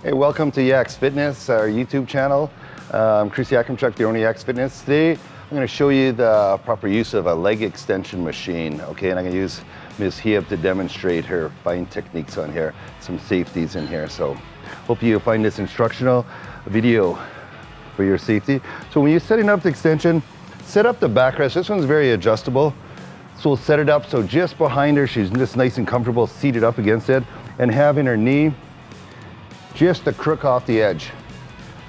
Hey, welcome to Yaks Fitness, our YouTube channel. I'm Chris Yakimchuk, the owner of Yaks Fitness. Today, I'm going to show you the proper use of a leg extension machine, okay? And I'm going to use Ms. Hieb to demonstrate her fine techniques on here, some safeties in here. So, hope you find this instructional video for your safety. So when you're setting up the extension, set up the backrest. This one's very adjustable. So we'll set it up so just behind her, she's just nice and comfortable, seated up against it, and having her knee just the crook off the edge,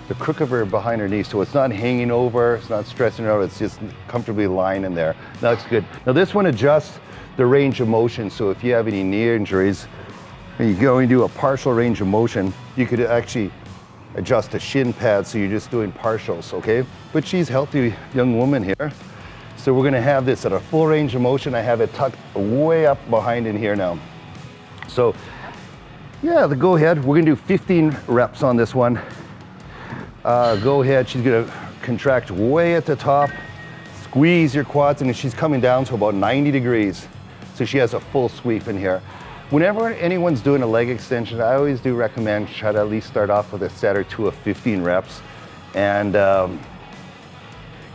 the crook of her behind her knee, so it's not hanging over, it's not stressing her out, it's just comfortably lying in there. That's good. Now this one adjusts the range of motion, so if you have any knee injuries and you go and do a partial range of motion, you could actually adjust a shin pad, so you're just doing partials, okay? But she's a healthy young woman here, so we're gonna have this at a full range of motion. I have it tucked way up behind in here now. So yeah, go ahead. We're gonna do 15 reps on this one. Go ahead, she's gonna contract way at the top, squeeze your quads, and she's coming down to about 90 degrees. So she has a full sweep in here. Whenever anyone's doing a leg extension, I always do recommend try to at least start off with a set or two of 15 reps. And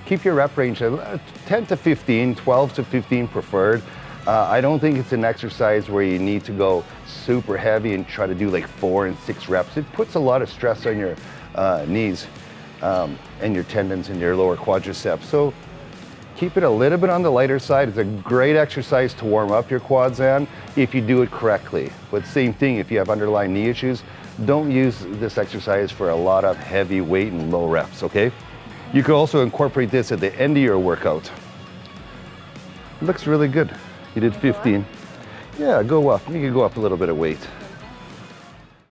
keep your rep range at 10 to 15, 12 to 15 preferred. I don't think it's an exercise where you need to go super heavy and try to do like 4 and 6 reps. It puts a lot of stress on your knees and your tendons and your lower quadriceps. So keep it a little bit on the lighter side. It's a great exercise to warm up your quads on if you do it correctly. But same thing, if you have underlying knee issues, don't use this exercise for a lot of heavy weight and low reps, okay? You could also incorporate this at the end of your workout. It looks really good. You did 15. Yeah, go up. You can go up a little bit of weight.